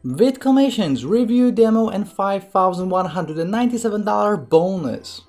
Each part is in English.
VidCommissions review demo and $5,197 bonus.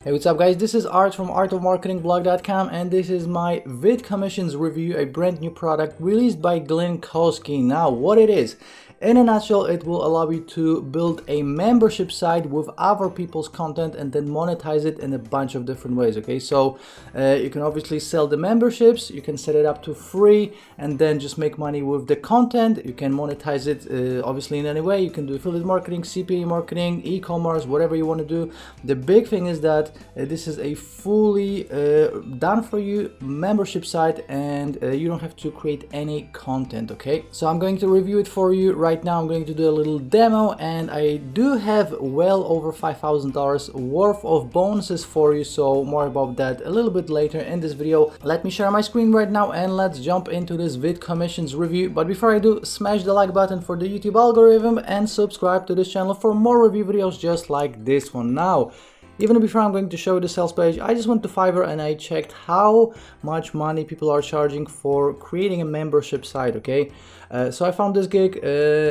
Hey, what's up guys, this is Art from artofmarketingblog.com and this is my VidCommissions review, a brand new product released by Glynn Kosky. Now what it is, in a nutshell, it will allow you to build a membership site with other people's content and then monetize it in a bunch of different ways. Okay, so you can obviously sell the memberships, you can set it up to free and then just make money with the content. You can monetize it obviously in any way. You can do affiliate marketing, CPA marketing, e-commerce, whatever you want to do. The big thing is that this is a fully done for you membership site and you don't have to create any content. Okay, so I'm going to review it for you right now. I'm going to do a little demo and I do have well over $5,000 worth of bonuses for you, so more about that a little bit later in this video. Let me share my screen right now and let's jump into this VidCommissions review. But before I do, smash the like button for the YouTube algorithm and subscribe to this channel for more review videos just like this one. Now, even before I'm going to show you the sales page, I just went to Fiverr and I checked how much money people are charging for creating a membership site. Okay, so I found this gig.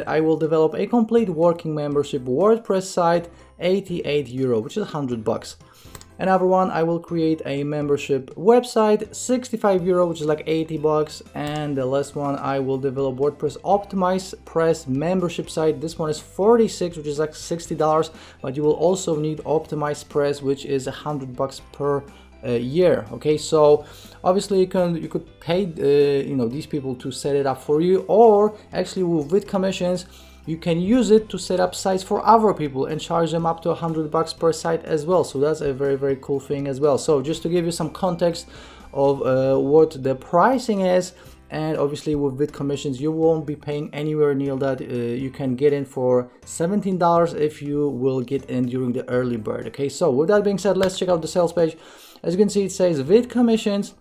I will develop a complete working membership WordPress site, €88, which is $100. Another one, I will create a membership website, €65, which is like $80. And the last one, I will develop WordPress optimized press membership site. This one is $46, which is like $60, but you will also need optimized press, which is $100 per year. Okay, so obviously you could pay these people to set it up for you, or actually with VidCommissions you can use it to set up sites for other people and charge them up to $100 per site as well. So that's a very cool thing as well. So just to give you some context of what the pricing is, and obviously with VidCommissions you won't be paying anywhere near that. You can get in for $17 if you will get in during the early bird. Okay, so with that being said, let's check out the sales page. As you can see, it says VidCommissions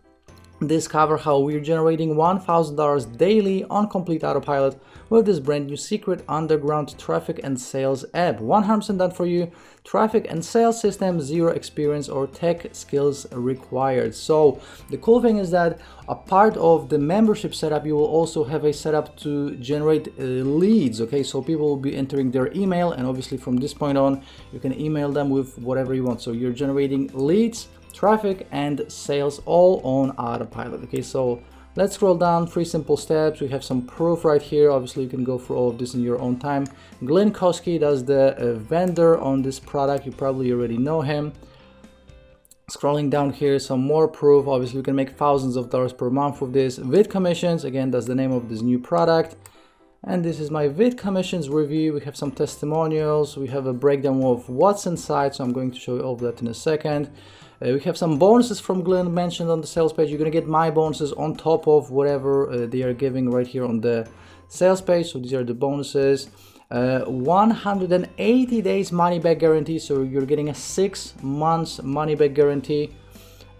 discover how we're generating $1,000 daily on complete autopilot with this brand new secret underground traffic and sales app. 100% done for you. Traffic and sales system, zero experience or tech skills required. So the cool thing is that a part of the membership setup, you will also have a setup to generate leads. Okay, so people will be entering their email, and obviously from this point on you can email them with whatever you want. So you're generating leads, traffic and sales all on autopilot. Okay, so let's scroll down. 3 simple steps. We have some proof right here. Obviously you can go through all of this in your own time. Glynn Kosky does the vendor on this product. You probably already know him. Scrolling down here, some more proof. Obviously you can make thousands of dollars per month with this. VidCommissions, again, that's the name of this new product. And this is my VidCommissions review. We have some testimonials. We have a breakdown of what's inside, so I'm going to show you all of that in a second. We have some bonuses from Glynn mentioned on the sales page. You're going to get my bonuses on top of whatever they are giving right here on the sales page. So these are the bonuses. 180 days money back guarantee. So you're getting a 6 months money back guarantee.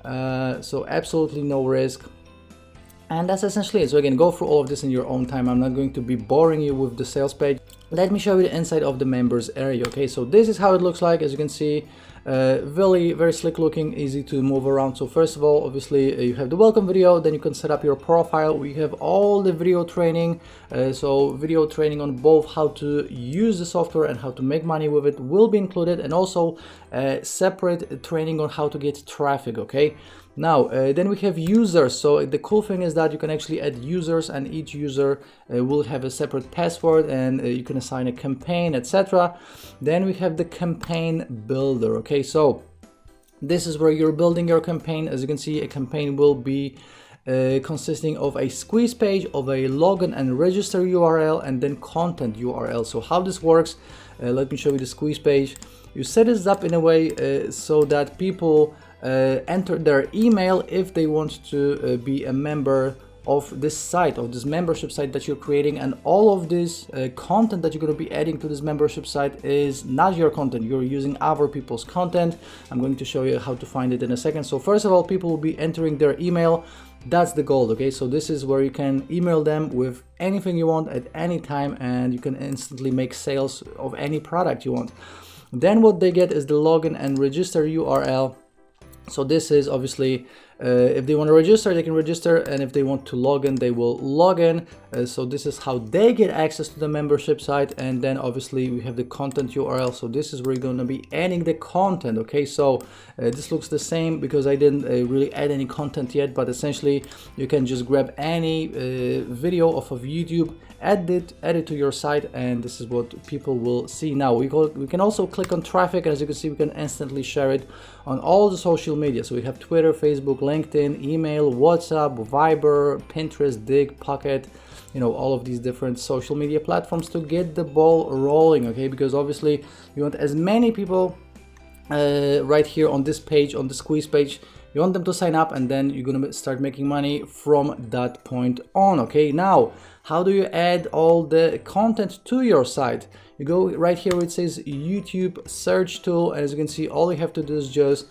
So absolutely no risk. And that's essentially it. So again, go through all of this in your own time. I'm not going to be boring you with the sales page. Let me show you the inside of the members area. Okay, so this is how it looks like. As you can see, very slick looking, easy to move around. So first of all, obviously you have the welcome video, then you can set up your profile. We have all the video training, so video training on both how to use the software and how to make money with it will be included, and also separate training on how to get traffic. Okay, now then we have users. So the cool thing is that you can actually add users, and each user will have a separate password, and you can assign a campaign, etc. Then we have the campaign builder. Okay, so this is where you're building your campaign. As you can see, a campaign will be consisting of a squeeze page, of a login and register URL, and then content URL. So how this works, let me show you the squeeze page. You set this up in a way so that people enter their email if they want to be a member of this site, of this membership site that you're creating, and all of this content that you're going to be adding to this membership site is not your content. You're using other people's content. I'm going to show you how to find it in a second. So first of all, people will be entering their email. That's the goal. Okay, so this is where you can email them with anything you want at any time, and you can instantly make sales of any product you want. Then what they get is the login and register URL. So this is obviously If they want to register, they can register, and if they want to log in, they will log in. So this is how they get access to the membership site. And then obviously we have the content URL. So this is where you're going to be adding the content. Okay, so this looks the same because I didn't really add any content yet, but essentially you can just grab any video off of YouTube, add it to your site, and this is what people will see. Now we can also click on traffic, and as you can see, we can instantly share it on all the social media. So we have Twitter, Facebook, LinkedIn, email, WhatsApp, Viber, Pinterest, Dig, Pocket, you know, all of these different social media platforms to get the ball rolling. Okay, because obviously you want as many people right here on this page, on the squeeze page, you want them to sign up, and then you're gonna start making money from that point on. Okay, now how do you add all the content to your site? You go right here where it says YouTube search tool, and as you can see, all you have to do is just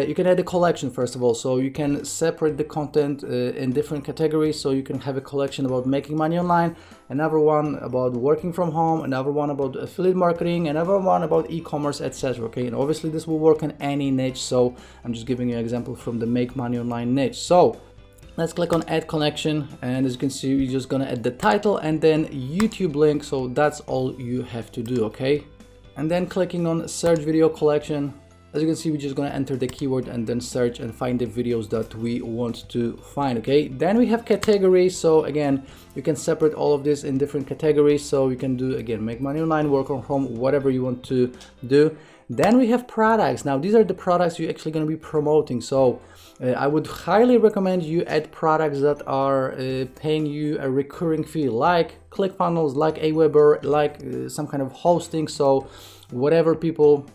you can add a collection first of all. So you can separate the content in different categories. So you can have a collection about making money online, another one about working from home, another one about affiliate marketing, another one about e-commerce, etc. Okay, and obviously this will work in any niche. So I'm just giving you an example from the make money online niche. So let's click on add connection, and as you can see, you're just gonna add the title and then YouTube link. So that's all you have to do. Okay, and then clicking on search video collection. As you can see, we're just going to enter the keyword and then search and find the videos that we want to find. Okay, then we have categories. So again, you can separate all of this in different categories. So you can do, again, make money online, work from home, whatever you want to do. Then we have products. Now these are the products you're actually going to be promoting. So I would highly recommend you add products that are paying you a recurring fee, like ClickFunnels, like Aweber, like some kind of hosting. So whatever people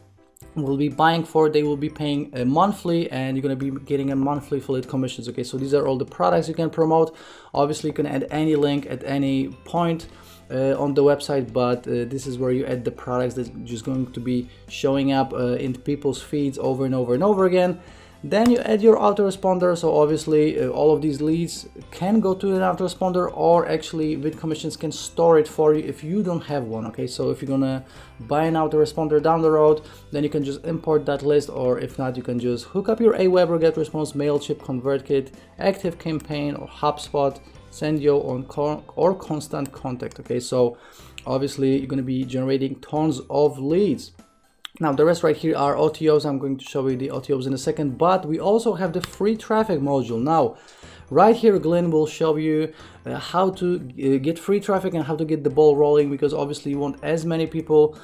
will be buying for, they will be paying monthly, and you're going to be getting a monthly affiliate commissions. Okay, so these are all the products you can promote. Obviously you can add any link at any point on the website, but this is where you add the products that's just going to be showing up in people's feeds over and over and over again. Then you add your autoresponder. So obviously all of these leads can go to an autoresponder, or actually VidCommissions can store it for you if you don't have one. Okay, so if you're gonna buy an autoresponder down the road, then you can just import that list, or if not, you can just hook up your Aweber, GetResponse, MailChimp, ConvertKit, ActiveCampaign, or HubSpot, Sendyo, or Constant Contact. Okay, so obviously you're gonna be generating tons of leads. Now the rest right here are OTOs. I'm going to show you the OTOs in a second, but we also have the free traffic module. Now right here, Glynn will show you how to get free traffic and how to get the ball rolling, because obviously you want as many people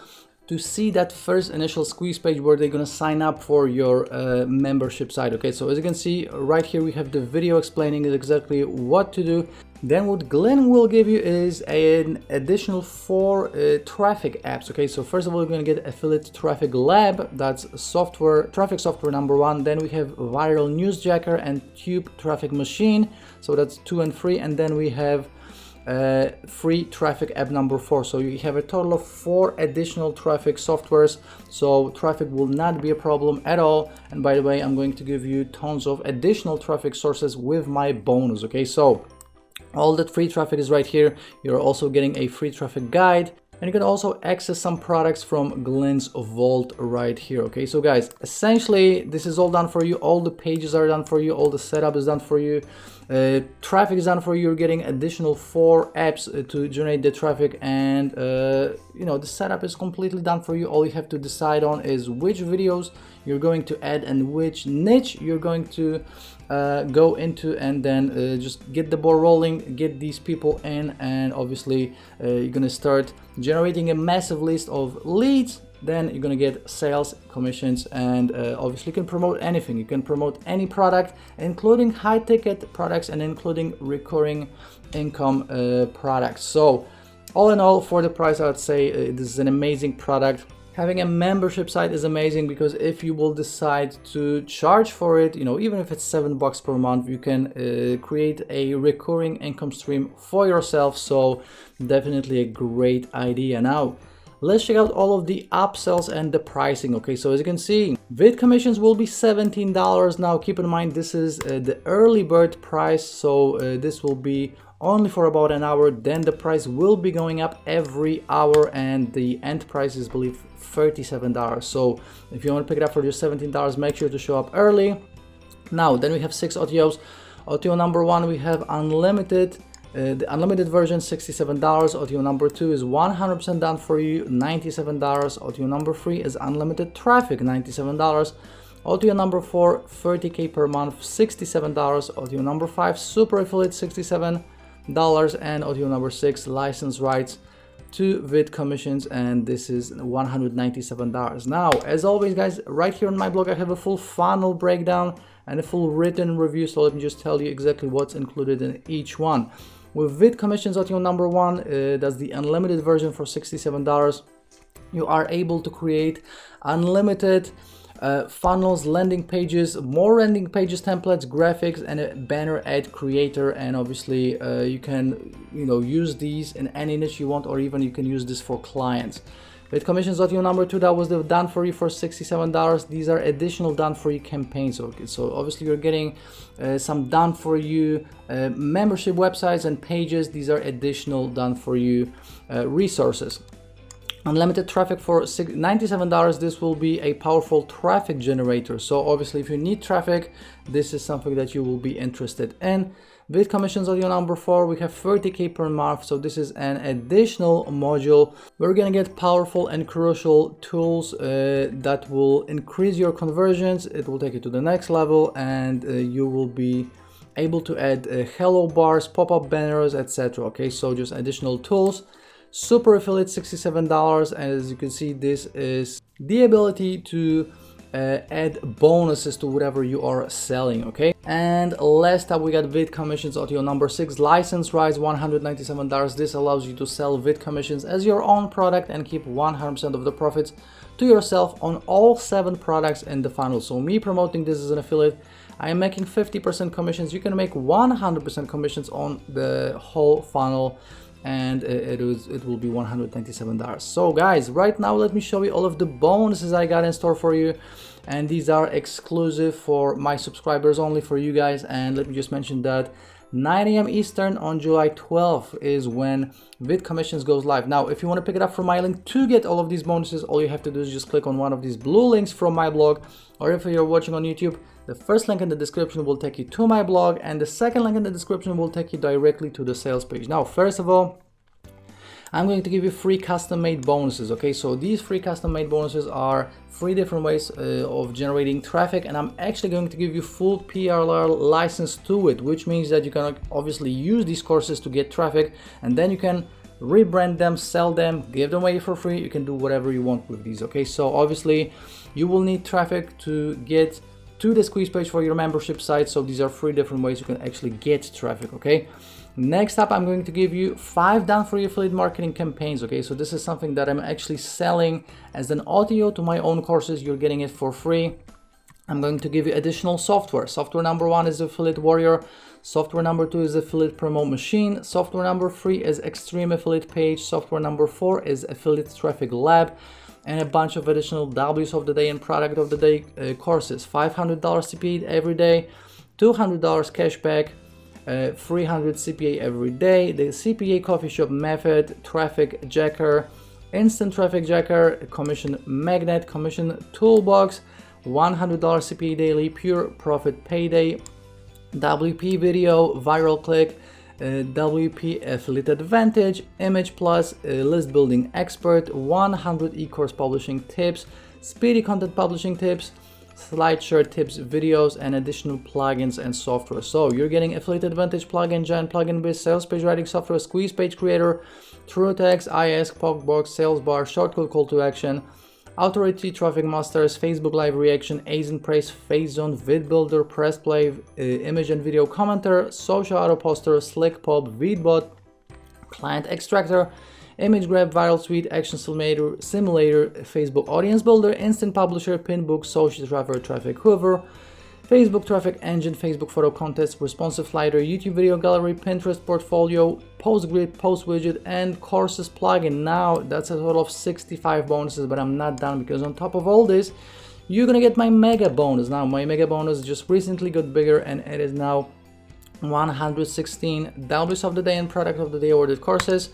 to see that first initial squeeze page where they're going to sign up for your membership site. Okay, so as you can see right here, we have the video explaining exactly what to do. Then what Glynn will give you is an additional 4 traffic apps. Okay, so first of all, we're going to get Affiliate Traffic Lab. That's software, traffic software number 1. Then we have Viral Newsjacker and Tube Traffic Machine. So that's 2 and 3. And then we have free traffic app number 4. So you have a total of 4 additional traffic softwares. So traffic will not be a problem at all. And by the way, I'm going to give you tons of additional traffic sources with my bonus. Okay, so all that free traffic is right here. You're also getting a free traffic guide, and you can also access some products from Glynn's vault right here. Okay, so guys, essentially this is all done for you. All the pages are done for you. All the setup is done for you. Traffic is done for you. You're getting additional 4 apps to generate the traffic, and you know, the setup is completely done for you. All you have to decide on is which videos you're going to add and which niche you're going to go into, and then just get the ball rolling, get these people in, and obviously you're gonna start generating a massive list of leads. Then you're gonna get sales, commissions, and obviously you can promote anything. You can promote any product, including high ticket products and including recurring income products. So all in all, for the price, I would say this is an amazing product. Having a membership site is amazing, because if you will decide to charge for it, you know, even if it's $7 per month, you can create a recurring income stream for yourself. So definitely a great idea. Now let's check out all of the upsells and the pricing. Okay, so as you can see, VidCommissions will be $17. Now keep in mind, this is the early bird price, so this will be only for about an hour. Then the price will be going up every hour, and the end price is, I believe, $37. So if you want to pick it up for just $17, make sure to show up early. Now, then we have 6 OTOs. OTO number 1, we have unlimited, the unlimited version, $67. OTO number 2 is 100% done for you, $97. OTO number 3 is unlimited traffic, $97. OTO number 4, 30K per month, $67. OTO number 5, super affiliate, $67. And OTO number 6, license rights to VidCommissions, and this is $197. Now, as always guys, right here on my blog I have a full funnel breakdown and a full written review, so let me just tell you exactly what's included in each one. With VidCommissions OTO number 1, that's the unlimited version for $67. You are able to create unlimited funnels, landing pages, more landing pages, templates, graphics, and a banner ad creator. And obviously you can use these in any niche you want, or even you can use this for clients. VidCommissions OTO number 2, that was the done for you for $67. These are additional done for you campaigns. Okay, so obviously you're getting some done for you membership websites and pages. These are additional done for you resources. Unlimited traffic for $97. This will be a powerful traffic generator. So obviously if you need traffic, this is something that you will be interested in. VidCommissions OTO number 4, we have 30K per month. So this is an additional module. We're gonna get powerful and crucial tools that will increase your conversions. It will take you to the next level, and you will be able to add hello bars, pop-up banners, etc. Okay, so just additional tools. Super affiliate, $67. And as you can see, this is the ability to add bonuses to whatever you are selling. Okay, and last up we got VidCommissions OTO number 6, license rights, $197. This allows you to sell VidCommissions as your own product and keep 100% of the profits to yourself on all 7 products in the funnel. So me promoting this as an affiliate, I am making 50% commissions. You can make 100% commissions on the whole funnel, and it will be $197. So guys, right now let me show you all of the bonuses I got in store for you, and these are exclusive for my subscribers, only for you guys. And let me just mention that 9 AM Eastern on July 12th is when VidCommissions goes live. Now, if you want to pick it up from my link to get all of these bonuses, all you have to do is just click on one of these blue links from my blog, or if you're watching on YouTube, the first link in the description will take you to my blog, and the second link in the description will take you directly to the sales page. Now, first of all, I'm going to give you free custom-made bonuses. Okay, so these free custom-made bonuses are 3 different ways of generating traffic, and I'm actually going to give you full PLR license to it, which means that you can obviously use these courses to get traffic, and then you can rebrand them, sell them, give them away for free. You can do whatever you want with these. Okay, so obviously you will need traffic to get to the squeeze page for your membership site. So these are 3 different ways you can actually get traffic. Okay, next up I'm going to give you 5 done for you affiliate marketing campaigns. Okay, so this is something that I'm actually selling as an OTO to my own courses. You're getting it for free. I'm going to give you additional software. Software number 1 is Affiliate Warrior. Software number 2 is Affiliate Promote Machine. Software number 3 is Extreme Affiliate Page. Software number 4 is Affiliate Traffic Lab, and a bunch of additional W's of the day and product of the day courses. $500 CPA every day, $200 cashback, 300 CPA every day, the CPA coffee shop method, traffic jacker, instant traffic jacker, commission magnet, commission toolbox, $100 CPA daily, pure profit payday, WP video, viral click, WP affiliate advantage, image plus, list building expert, 100 e-course publishing tips, speedy content publishing tips, SlideShare tips, videos, and additional plugins and software. So you're getting Affiliate Advantage plugin, Giant Plugin Biz, Sales Page Writing Software, Squeeze Page Creator, TrueText, IASK, Pogbox, Sales Bar, Shortcode Call to Action, Authority, Traffic Masters, Facebook Live Reaction, Azen Praise, Phase Zone, Vid Builder, Press Play, Image and Video Commenter, Social Auto Poster, Slick Pop, VidBot, Client Extractor, Image Grab, Viral Suite, Action Simulator, Facebook Audience Builder, Instant Publisher, Pinbook, Social Traffic, Traffic Hoover, Facebook Traffic Engine, Facebook Photo Contest, Responsive Slider, YouTube Video Gallery, Pinterest Portfolio, Post Grid, Post Widget, and Courses plugin. Now that's a total of 65 bonuses, but I'm not done, because on top of all this, you're gonna get my mega bonus. Now my mega bonus just recently got bigger, and it is now 116 W's of the day and product of the day awarded courses.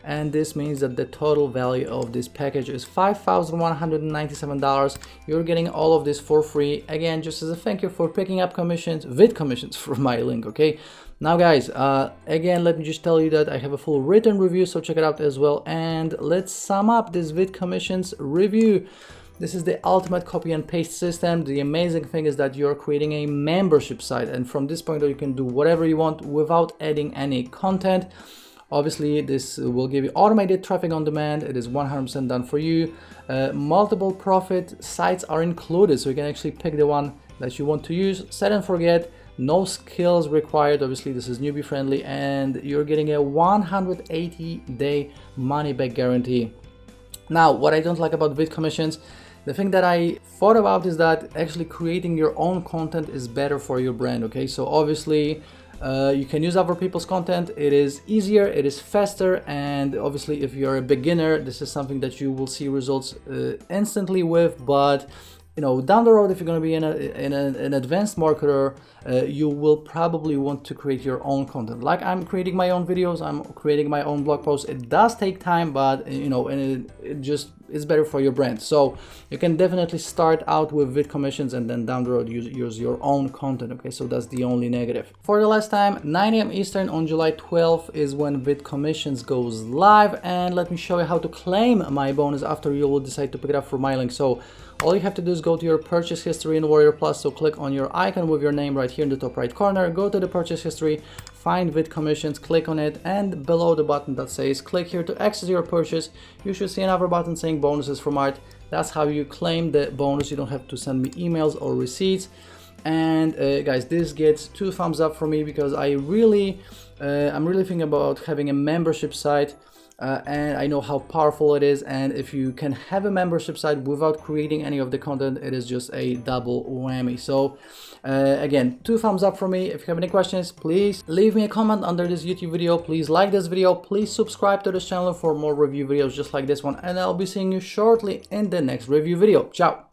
and this means that the total value of this package is $5,197. You're getting all of this for free, again, just as a thank you for picking up commissions, VidCommissions, from my link. Okay, now guys, again, let me just tell you that I have a full written review, so check it out as well. And let's sum up this VidCommissions review. This is the ultimate copy and paste system. The amazing thing is that you're creating a membership site, and from this point on you can do whatever you want without adding any content. Obviously, this will give you automated traffic on demand. It is 100% done for you. Multiple profit sites are included, so you can actually pick the one that you want to use. Set and forget. No skills required. Obviously, this is newbie friendly, and you're getting a 180-day money back guarantee. Now, what I don't like about VidCommissions, the thing that I thought about is that actually creating your own content is better for your brand. Okay, so obviously you can use other people's content. It is easier, it is faster, and obviously if you're a beginner, this is something that you will see results instantly with. But you know, down the road, if you're going to be an advanced marketer, you will probably want to create your own content. Like I'm creating my own videos, I'm creating my own blog posts. It does take time, but you know, and it just is better for your brand. So you can definitely start out with VidCommissions and then down the road use your own content. Okay, so that's the only negative. For the last time, 9 a.m. Eastern on July 12th is when VidCommissions goes live, and let me show you how to claim my bonus after you will decide to pick it up from my link. So all you have to do is go to your purchase history in Warrior Plus. So click on your icon with your name right here in the top right corner, go to the purchase history, find VidCommissions, click on it, and below the button that says click here to access your purchase, you should see another button saying bonuses from Art. That's how you claim the bonus. You don't have to send me emails or receipts. And guys, this gets 2 thumbs up from me, because I'm really thinking about having a membership site. And I know how powerful it is, and if you can have a membership site without creating any of the content, it is just a double whammy. So again, 2 thumbs up from me. If you have any questions, please leave me a comment under this YouTube video. Please like this video, please subscribe to this channel for more review videos just like this one, and I'll be seeing you shortly in the next review video. Ciao.